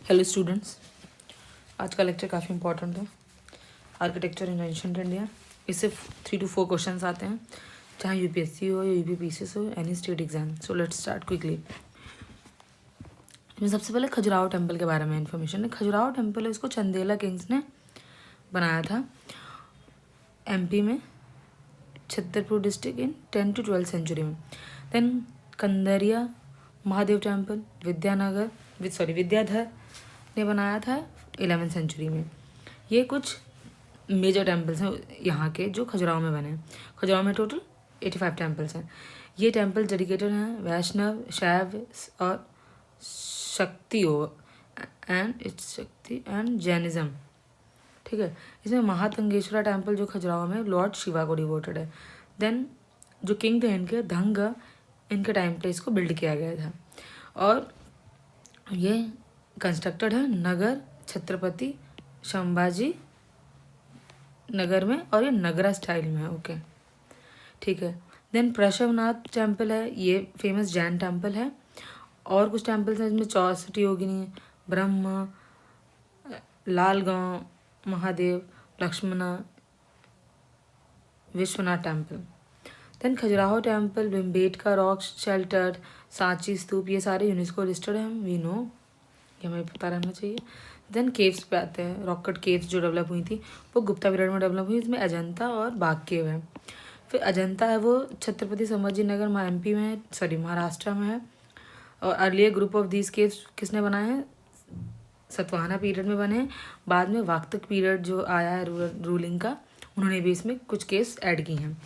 Hello students, आज का lecture काफ़ी इंपॉर्टेंट है। आर्किटेक्चर इन एंशिएंट इंडिया। इससे 3 to 4 क्वेश्चंस आते हैं, चाहे यूपीएससी हो या यूपीपीसीएस हो, any state exam. So let's start quickly. इसमें सबसे पहले खजुराहो टेम्पल के बारे में इंफॉर्मेशन है। खजुराहो टेम्पल है, इसको चंदेला किंग्स ने बनाया था एमपी में, Chhatarpur district in 10 to 12 century में। देन कंदरिया महादेव टेम्पल विद्याधर ने बनाया था 11वीं सेंचुरी में। ये कुछ मेजर टेम्पल्स हैं यहाँ के जो खजुराहो में बने हैं। खजुराहो में टोटल 85 टेम्पल्स हैं। ये टेम्पल डेडिकेटेड हैं वैष्णव, शैव और शक्ति एंड जैनिज्म। ठीक है। इसमें महातंगेश्वरा टेम्पल जो खजुराहो में लॉर्ड शिवा को डिवोटेड है। देन जो किंग थे इनके धंग, इनके टाइम पे इसको बिल्ड किया गया था और ये कंस्ट्रक्टेड है नगर छत्रपति संभाजी नगर में और ये नगरा स्टाइल में है। ओके, ठीक है। देन प्रशवनाथ टेम्पल है, ये फेमस जैन टेम्पल है। और कुछ टेम्पल्स हैं जिसमें 64 Yogini, Brahma, Lalgaon Mahadev, Lakshmana, Vishwanath temple. Then Khajuraho temple, Bhimbetka rock shelter, Sanchi stupa, ये सारे यूनेस्को लिस्टेड हैं। वी नो, ये हमें पता रहना चाहिए। देन केव्स पे आते हैं। रॉक कट केव्स जो डेवलप हुई थी वो गुप्ता पीरियड में डेवलप हुई। इसमें अजंता और बाघ केव है। फिर अजंता है वो छत्रपति संभाजी नगर एमपी में, महाराष्ट्र में है। और earlier group of these caves किसने बनाए हैं? सतवाहना पीरियड में बने हैं। बाद में वाक्तक पीरियड जो आया है रूलिंग का, उन्होंने भी इसमें कुछ केव्स ऐड की हैं।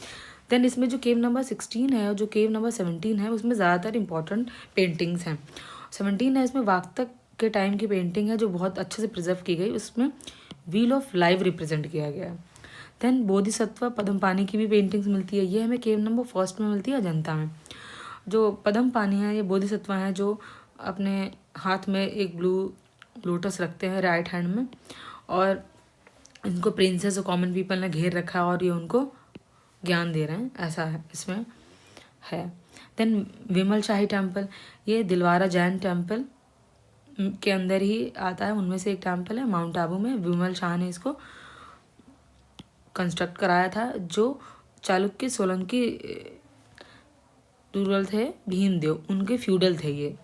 देन इसमें जो केव नंबर 16 है और जो केव नंबर 17 है उसमें ज़्यादातर इंपॉर्टेंट पेंटिंग्स हैं। 17 है, इसमें वाक्तक के टाइम की पेंटिंग है जो बहुत अच्छे से प्रिजर्व की गई। उसमें व्हील ऑफ लाइफ रिप्रेजेंट किया गया है। देन बोधिसत्व पद्मपानी की भी पेंटिंग्स मिलती है। ये हमें केव नंबर 1 में मिलती है अजंता में। जो पद्मपानी है ये बोधिसत्व हैं जो अपने हाथ में एक ब्लू लोटस रखते हैं राइट हैंड में, और इनको प्रिंसेस और कॉमन पीपल ने घेर रखा है और ये उनको ज्ञान दे रहे हैं, ऐसा है इसमें है। देन विमल शाही टेम्पल, ये दिलवारा जैन टेम्पल के अंदर ही आता है, उनमें से एक टेम्पल है माउंट आबू में। विमल शाह ने इसको कंस्ट्रक्ट कराया था, जो चालुक्य सोलंकी रूरल थे भीमदेव, उनके फ्यूडल थे ये।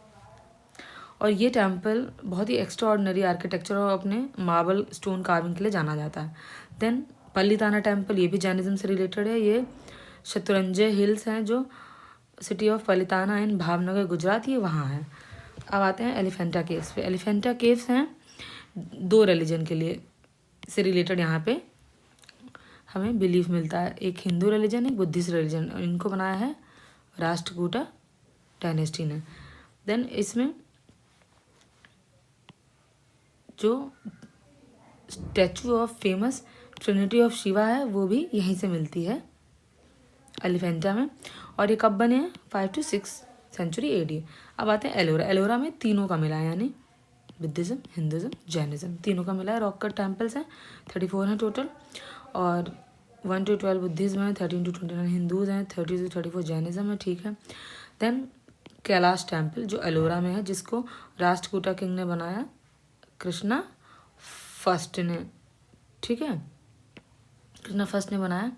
और ये टेम्पल बहुत ही एक्स्ट्राऑर्डिनरी आर्किटेक्चर और अपने मार्बल स्टोन कार्विंग के लिए जाना जाता है। देन पल्लीताना टेम्पल, ये भी जैनिज्म से रिलेटेड है। ये शतरंजय हिल्स हैं जो सिटी ऑफ पल्लीताना इन भावनगर गुजरात, ये वहाँ है। अब आते हैं एलिफेंटा केव्स पे। एलिफेंटा केव्स हैं 2 रिलीजन के लिए से रिलेटेड, यहाँ पे हमें बिलीफ मिलता है। एक हिंदू रिलीजन, एक बुद्धिस्ट रिलीजन। इनको बनाया है राष्ट्रकूटा डायनेस्टी ने। देन इसमें जो statue of famous Trinity of Shiva है वो भी यहीं से मिलती है एलिफेंटा में। और ये कब बने हैं? 5 to 6 सेंचुरी AD। अब आते हैं एलोरा। एलोरा में तीनों का मिला है, यानी बुद्धिज़्म, हिंदुज़्म, जैनिज्म, तीनों का मिला है। रॉक कट टेम्पल्स हैं 34 हैं टोटल, और 1 to 12 बुद्धिज़्म है, 13 to 29 हिंदूज़ हैं, 30 to 34 जैनिज्म है। ठीक है। देन कैलाश टेम्पल जो एलोरा में है, जिसको राष्ट्रकूटा किंग ने बनाया, कृष्णा फर्स्ट ने। ठीक है, कृष्णा फर्स्ट ने बनाया।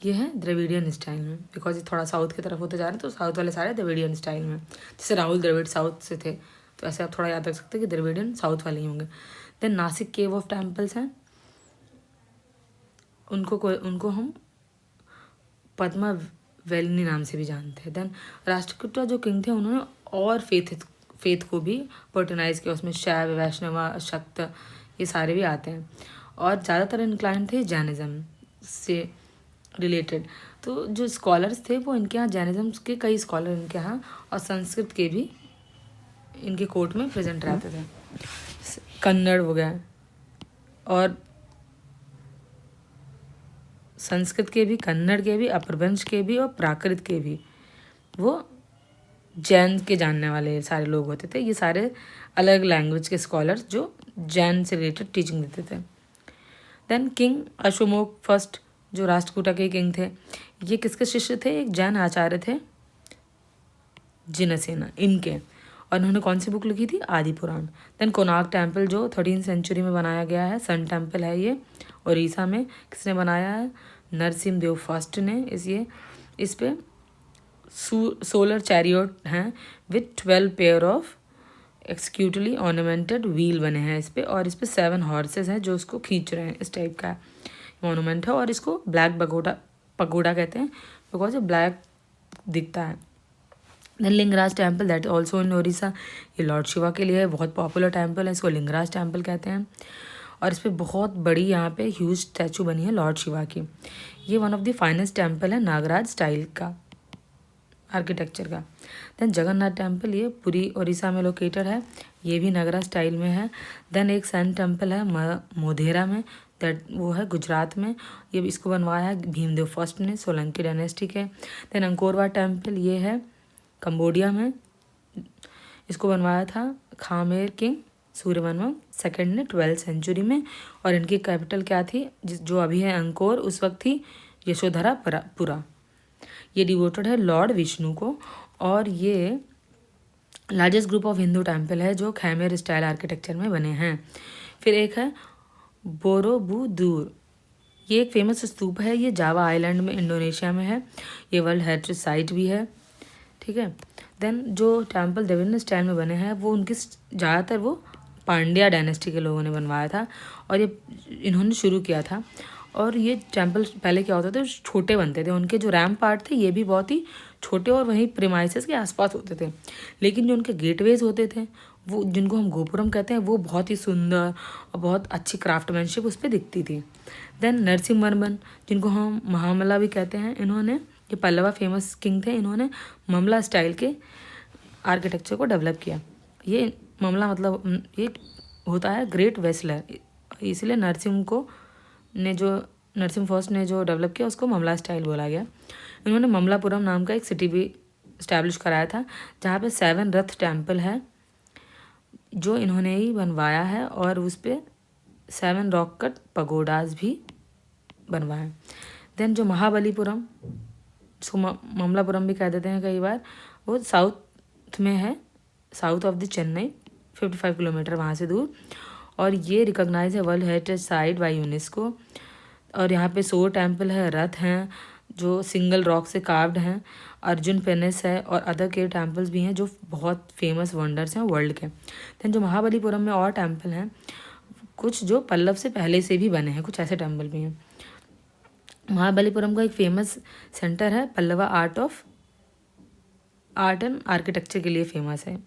ये है द्रविडियन स्टाइल में, बिकॉज ये थोड़ा साउथ की तरफ होते जा रहे हैं तो साउथ वाले सारे द्रविडियन स्टाइल में। जैसे राहुल द्रविड़ साउथ से थे तो ऐसे आप थोड़ा याद रख सकते हैं कि द्रविडियन साउथ वाले ही होंगे। Then Nashik cave of temples हैं, उनको हम पद्मा वेलिनी नाम से भी जानते हैं। देन राष्ट्रकूटा जो किंग थे उन्होंने और फेथ को भी पर्टनाइज किया, उसमें शैव, वैष्णव, शक्त, ये सारे भी आते हैं। और ज़्यादातर इंक्लाइन थे जैनिज्म से रिलेटेड। तो जो स्कॉलर्स थे वो इनके यहाँ जैनिज्म के कई स्कॉलर इनके यहाँ, और संस्कृत के भी इनके कोर्ट में प्रेजेंट रहते थे। कन्नड़ हो गया, और संस्कृत के भी, कन्नड़ के भी, अपभ्रंश के भी और प्राकृत के भी वो जैन के जानने वाले सारे लोग होते थे। ये सारे अलग लैंग्वेज के स्कॉलर्स जो जैन से रिलेटेड टीचिंग देते थे। देन किंग अशोक फर्स्ट जो राष्ट्रकूटा के किंग थे, ये किसके शिष्य थे? एक जैन आचार्य थे जिनसेना इनके, और इन्होंने कौन सी बुक लिखी थी? आदि पुराण। देन कोणार्क टेम्पल जो 13वीं सेंचुरी में बनाया गया है, सन टेम्पल है ये, उड़ीसा में। किसने बनाया है? नरसिम्हा देव फर्स्ट ने। इस पे सोलर चैरियट हैं with 12 pair of exquisitely ornamented wheel बने हैं इस पे, और इस पे 7 हॉर्सेस हैं जो उसको खींच रहे हैं। इस टाइप का मोनूमेंट है, और इसको ब्लैक पगोडा कहते हैं बिकॉज ये ब्लैक दिखता है। Then Lingaraj temple that also in Odisha, ये लॉर्ड शिवा के लिए बहुत पॉपुलर टेम्पल है, इसको लिंगराज टेम्पल कहते हैं। और इस पर बहुत बड़ी यहाँ पे ह्यूज स्टैचू बनी है लॉर्ड शिवा की। ये one of the finest temple है नागराज स्टाइल का आर्किटेक्चर का। देन जगन्नाथ टेम्पल, ये पुरी उड़ीसा में लोकेटेड है, ये भी नागराज स्टाइल में है। देन एक सन टेम्पल है मोधेरा में, दैट वो है गुजरात में, ये इसको बनवाया है भीमदेव फर्स्ट ने, सोलंकी डायनेस्टी के। देन अंकोरवाट टेम्पल, ये है कंबोडिया में, इसको बनवाया था खामेर किंग सूर्यवर्मन सेकंड ने 12वीं सेंचुरी में। और इनकी कैपिटल क्या थी? जो अभी है अंकोर, उस वक्त थी यशोधरापुरा। ये डिवोटेड है लॉर्ड विष्णु को। और ये largest group of Hindu temple है जो खैमेर स्टाइल आर्किटेक्चर में बने हैं। फिर एक है बोरोबुदूर, ये एक फेमस स्तूप है, ये जावा आइलैंड में इंडोनेशिया में है, ये वर्ल्ड हेरिटेज साइट भी है, ठीक है। देन जो टेम्पल द्रविड़ स्टाइल में बने हैं वो उनकी ज़्यादातर वो पांड्या डायनेस्टी के लोगों ने बनवाया था, और ये इन्होंने शुरू किया था। और ये टेम्पल पहले क्या होता था, छोटे बनते थे, उनके जो रैम्प पार्ट थे ये भी बहुत ही छोटे और वहीं प्रीमाइसेस के आसपास होते थे। लेकिन जो उनके गेटवेज होते थे वो, जिनको हम गोपुरम कहते हैं, वो बहुत ही सुंदर और बहुत अच्छी क्राफ्टमैनशिप उस पर दिखती थी। देन नरसिम्हवर्मन, जिनको हम महामला भी कहते हैं, इन्होंने, ये पल्लवा फेमस किंग थे, इन्होंने ममला स्टाइल के आर्किटेक्चर को डेवलप किया। ये ममला मतलब ये होता है ग्रेट वेस्लर, इसलिए नरसिम्हा फर्स्ट ने जो डेवलप किया उसको ममला स्टाइल बोला गया। इन्होंने ममलापुरम नाम का एक सिटी भी इस्टेब्लिश कराया था, जहाँ पे 7 रथ टेम्पल है जो इन्होंने ही बनवाया है, और उस पर 7 रॉक कट पगोडाज भी बनवाए। देन जो महाबलीपुरम, उसको ममलापुरम भी कह देते हैं कई बार, वो साउथ में है, south of the Chennai, 55 kilometre वहाँ से दूर, और ये रिकॉग्नाइज है world heritage site by UNESCO. और यहाँ पे 100 टेम्पल है, रथ हैं जो सिंगल रॉक से कार्व्ड हैं, अर्जुन पेनिस है, और अदर केव टेम्पल्स भी हैं जो बहुत फेमस वंडर्स हैं वर्ल्ड के। देन जो महाबलीपुरम में और टेम्पल हैं कुछ जो पल्लव से पहले से भी बने हैं, कुछ ऐसे टेम्पल भी हैं। महाबलीपुरम का एक फेमस सेंटर है, पल्लवा आर्ट एंड आर्किटेक्चर के लिए फेमस है।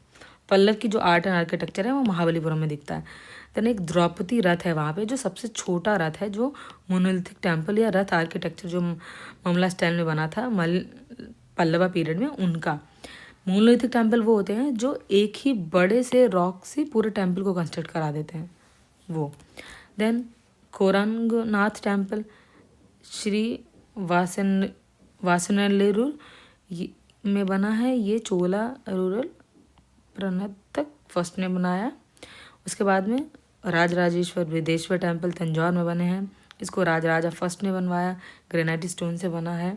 पल्लव की जो आर्ट एंड आर्किटेक्चर है वो महाबलीपुरम में दिखता है। देन एक द्रौपदी रथ है वहाँ पे, जो सबसे छोटा रथ है, जो मोनोलिथिक टेम्पल या रथ आर्किटेक्चर जो ममला स्टाइल में बना था पल्लवा पीरियड में, उनका। मोनोलिथिक टेम्पल वो होते हैं जो एक ही बड़े से रॉक से पूरे टेम्पल को कंस्ट्रक्ट करा देते हैं वो। देन कोरंगनाथ टेम्पल श्री वासनल्लेरूर में बना है, ये चोला रूरल प्रणतक फर्स्ट ने बनाया। उसके बाद में राजराजेश्वर बृहदेश्वर टेम्पल तंजौर में बने हैं, इसको राजराजा फर्स्ट ने बनवाया, ग्रेनाइट स्टोन से बना है।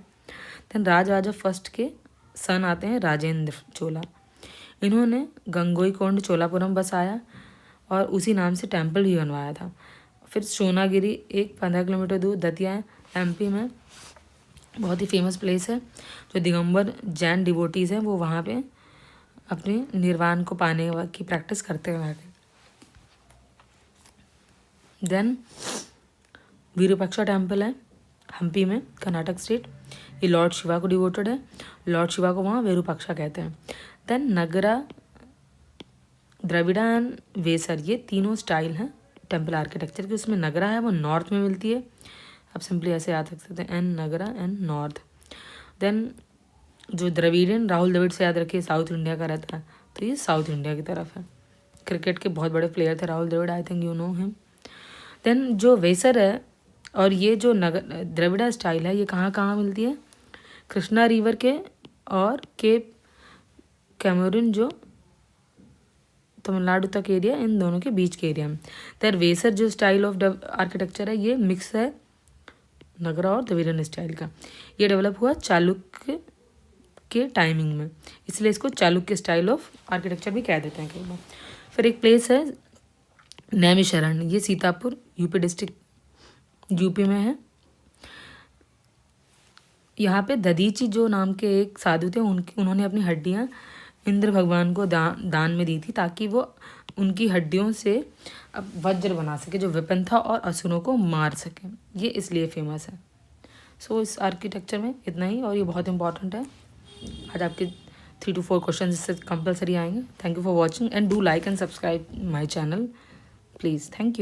देन राजराजा फर्स्ट के सन आते हैं राजेंद्र चोला, इन्होंने गंगोईकोंड चोलापुरम बसाया और उसी नाम से टेम्पल भी बनवाया था। फिर सोनागिरी एक 15 किलोमीटर दूर दतिया एमपी में बहुत ही फेमस प्लेस है, जो दिगंबर जैन डिवोटीज़ हैं वो वहाँ पे अपने निर्वाण को पाने की प्रैक्टिस करते हैं। देन विरूपाक्षा टेम्पल है हम्पी में, कर्नाटक स्टेट, ये लॉर्ड शिवा को डिवोटेड है, लॉर्ड शिवा को वहाँ विरूपाक्षा कहते हैं। देन नगरा, द्रविड़ा एंड वेसर, ये तीनों स्टाइल हैं टेम्पल आर्किटेक्चर की। उसमें नगरा है वो नॉर्थ में मिलती है, आप सिंपली ऐसे याद रख सकते हैं, and Nagara and north. Then जो द्रविडियन, राहुल द्रविड़ से याद रखिए, साउथ इंडिया का रहता है, तो ये साउथ इंडिया की तरफ है। क्रिकेट के बहुत बड़े प्लेयर थे Rahul Dravid, I think you know him. Then जो वेसर है और ये जो द्रविड़ा स्टाइल है, ये कहाँ कहाँ मिलती है? कृष्णा रिवर के और केप कैमरून जो तमिलनाडु तक एरिया, इन दोनों के बीच के एरिया में। देन वेसर जो स्टाइल ऑफ आर्किटेक्चर है, ये मिक्स है नगरा और द्रविड़न स्टाइल का। ये डेवलप हुआ चालुक्य के टाइमिंग में, इसलिए इसको चालुक्य स्टाइल ऑफ आर्किटेक्चर भी कह देते हैं कई बार। फिर एक प्लेस है नैमिषारण्य, ये सीतापुर यूपी डिस्ट्रिक्ट यूपी में है। यहाँ पे दधीची जो नाम के एक साधु थे, उन्होंने अपनी हड्डियाँ इंद्र भगवान को दान में दी थी, ताकि वो उनकी हड्डियों से अब वज्र बना सके जो वेपन था और असुरों को मार सके, ये इसलिए फेमस है। सो इस आर्किटेक्चर में इतना ही, और ये बहुत इंपॉर्टेंट है। आज आपके 3 to 4 क्वेश्चन इससे कंपलसरी आएंगे। Thank you for watching and do like and subscribe my channel please. Thank you.